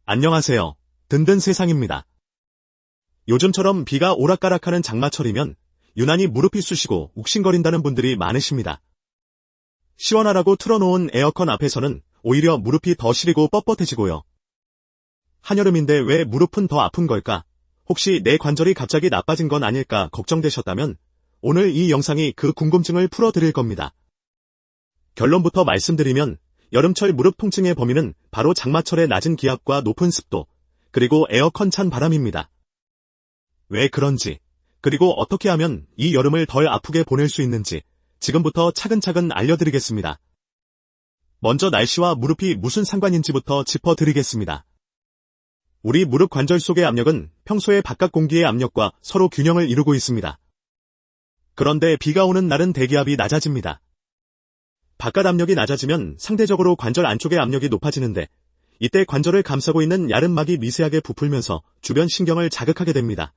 안녕하세요. 든든 세상입니다. 요즘처럼 비가 오락가락하는 장마철이면 유난히 무릎이 쑤시고 욱신거린다는 분들이 많으십니다. 시원하라고 틀어놓은 에어컨 앞에서는 오히려 무릎이 더 시리고 뻣뻣해지고요. 한여름인데 왜 무릎은 더 아픈 걸까? 혹시 내 관절이 갑자기 나빠진 건 아닐까 걱정되셨다면 오늘 이 영상이 그 궁금증을 풀어드릴 겁니다. 결론부터 말씀드리면 여름철 무릎 통증의 범인은 바로 장마철의 낮은 기압과 높은 습도, 그리고 에어컨 찬 바람입니다. 왜 그런지, 그리고 어떻게 하면 이 여름을 덜 아프게 보낼 수 있는지 지금부터 차근차근 알려드리겠습니다. 먼저 날씨와 무릎이 무슨 상관인지부터 짚어드리겠습니다. 우리 무릎 관절 속의 압력은 평소의 바깥 공기의 압력과 서로 균형을 이루고 있습니다. 그런데 비가 오는 날은 대기압이 낮아집니다. 바깥 압력이 낮아지면 상대적으로 관절 안쪽의 압력이 높아지는데 이때 관절을 감싸고 있는 야름막이 미세하게 부풀면서 주변 신경을 자극하게 됩니다.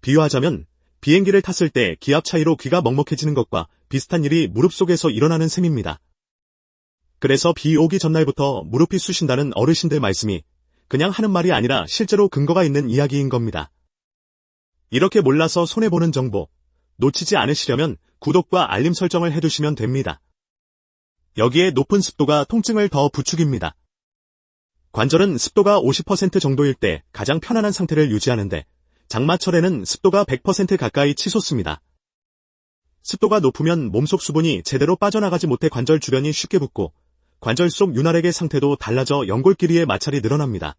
비유하자면 비행기를 탔을 때 기압 차이로 귀가 먹먹해지는 것과 비슷한 일이 무릎 속에서 일어나는 셈입니다. 그래서 비 오기 전날부터 무릎이 쑤신다는 어르신들 말씀이 그냥 하는 말이 아니라 실제로 근거가 있는 이야기인 겁니다. 이렇게 몰라서 손해보는 정보 놓치지 않으시려면 구독과 알림 설정을 해두시면 됩니다. 여기에 높은 습도가 통증을 더 부추깁니다. 관절은 습도가 50% 정도일 때 가장 편안한 상태를 유지하는데 장마철에는 습도가 100% 가까이 치솟습니다. 습도가 높으면 몸속 수분이 제대로 빠져나가지 못해 관절 주변이 쉽게 붓고 관절 속 윤활액의 상태도 달라져 연골 길이의 마찰이 늘어납니다.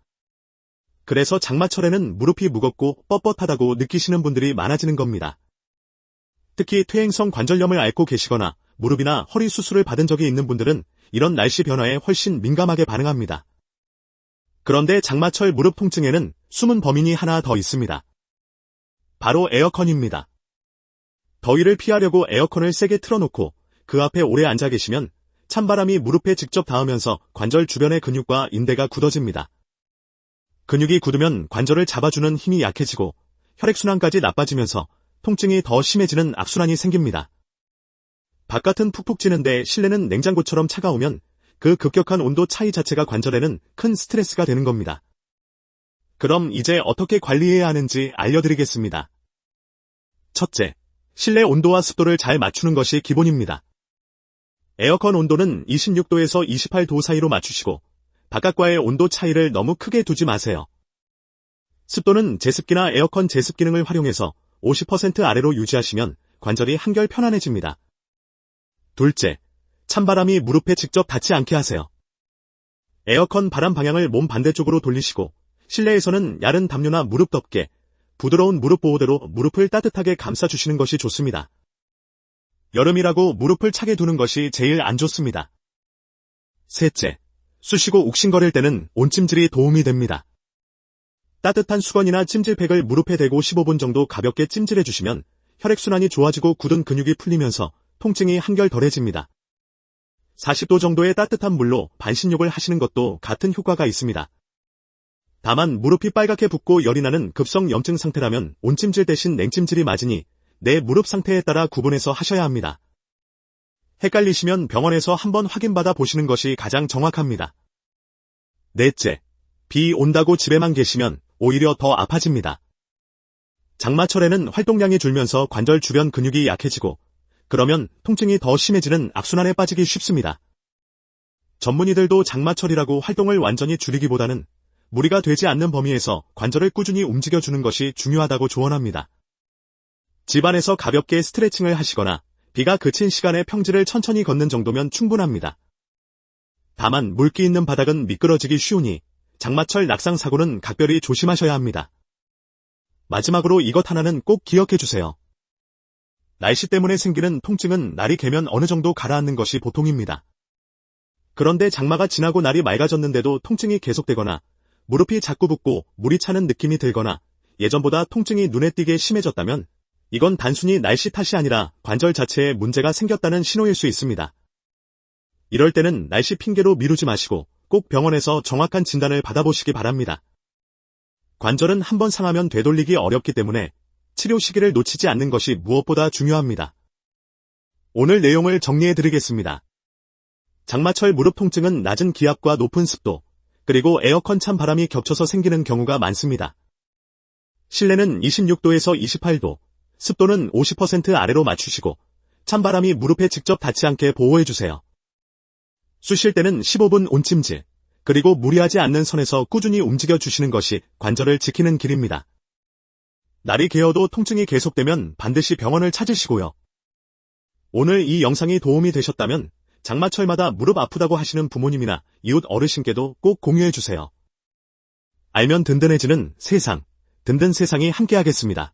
그래서 장마철에는 무릎이 무겁고 뻣뻣하다고 느끼시는 분들이 많아지는 겁니다. 특히 퇴행성 관절염을 앓고 계시거나 무릎이나 허리 수술을 받은 적이 있는 분들은 이런 날씨 변화에 훨씬 민감하게 반응합니다. 그런데 장마철 무릎 통증에는 숨은 범인이 하나 더 있습니다. 바로 에어컨입니다. 더위를 피하려고 에어컨을 세게 틀어놓고 그 앞에 오래 앉아 계시면 찬바람이 무릎에 직접 닿으면서 관절 주변의 근육과 인대가 굳어집니다. 근육이 굳으면 관절을 잡아주는 힘이 약해지고 혈액순환까지 나빠지면서 통증이 더 심해지는 악순환이 생깁니다. 바깥은 푹푹 찌는데 실내는 냉장고처럼 차가우면 그 급격한 온도 차이 자체가 관절에는 큰 스트레스가 되는 겁니다. 그럼 이제 어떻게 관리해야 하는지 알려드리겠습니다. 첫째, 실내 온도와 습도를 잘 맞추는 것이 기본입니다. 에어컨 온도는 26도에서 28도 사이로 맞추시고 바깥과의 온도 차이를 너무 크게 두지 마세요. 습도는 제습기나 에어컨 제습 기능을 활용해서 50% 아래로 유지하시면 관절이 한결 편안해집니다. 둘째, 찬바람이 무릎에 직접 닿지 않게 하세요. 에어컨 바람 방향을 몸 반대쪽으로 돌리시고 실내에서는 야른 담요나 무릎 덮개, 부드러운 무릎 보호대로 무릎을 따뜻하게 감싸주시는 것이 좋습니다. 여름이라고 무릎을 차게 두는 것이 제일 안 좋습니다. 셋째, 쑤시고 욱신거릴 때는 온찜질이 도움이 됩니다. 따뜻한 수건이나 찜질팩을 무릎에 대고 15분 정도 가볍게 찜질해주시면 혈액순환이 좋아지고 굳은 근육이 풀리면서 통증이 한결 덜해집니다. 40도 정도의 따뜻한 물로 반신욕을 하시는 것도 같은 효과가 있습니다. 다만 무릎이 빨갛게 붓고 열이 나는 급성 염증 상태라면 온찜질 대신 냉찜질이 맞으니 내 무릎 상태에 따라 구분해서 하셔야 합니다. 헷갈리시면 병원에서 한번 확인받아 보시는 것이 가장 정확합니다. 넷째, 비 온다고 집에만 계시면 오히려 더 아파집니다. 장마철에는 활동량이 줄면서 관절 주변 근육이 약해지고 그러면 통증이 더 심해지는 악순환에 빠지기 쉽습니다. 전문의들도 장마철이라고 활동을 완전히 줄이기보다는 무리가 되지 않는 범위에서 관절을 꾸준히 움직여주는 것이 중요하다고 조언합니다. 집안에서 가볍게 스트레칭을 하시거나 비가 그친 시간에 평지를 천천히 걷는 정도면 충분합니다. 다만 물기 있는 바닥은 미끄러지기 쉬우니 장마철 낙상 사고는 각별히 조심하셔야 합니다. 마지막으로 이것 하나는 꼭 기억해 주세요. 날씨 때문에 생기는 통증은 날이 개면 어느 정도 가라앉는 것이 보통입니다. 그런데 장마가 지나고 날이 맑아졌는데도 통증이 계속되거나 무릎이 자꾸 붓고 물이 차는 느낌이 들거나 예전보다 통증이 눈에 띄게 심해졌다면 이건 단순히 날씨 탓이 아니라 관절 자체에 문제가 생겼다는 신호일 수 있습니다. 이럴 때는 날씨 핑계로 미루지 마시고 꼭 병원에서 정확한 진단을 받아보시기 바랍니다. 관절은 한번 상하면 되돌리기 어렵기 때문에 치료 시기를 놓치지 않는 것이 무엇보다 중요합니다. 오늘 내용을 정리해드리겠습니다. 장마철 무릎 통증은 낮은 기압과 높은 습도, 그리고 에어컨 찬바람이 겹쳐서 생기는 경우가 많습니다. 실내는 26도에서 28도, 습도는 50% 아래로 맞추시고 찬바람이 무릎에 직접 닿지 않게 보호해주세요. 쑤실 때는 15분 온찜질, 그리고 무리하지 않는 선에서 꾸준히 움직여주시는 것이 관절을 지키는 길입니다. 날이 개어도 통증이 계속되면 반드시 병원을 찾으시고요. 오늘 이 영상이 도움이 되셨다면 장마철마다 무릎 아프다고 하시는 부모님이나 이웃 어르신께도 꼭 공유해주세요. 알면 든든해지는 세상, 든든 세상이 함께하겠습니다.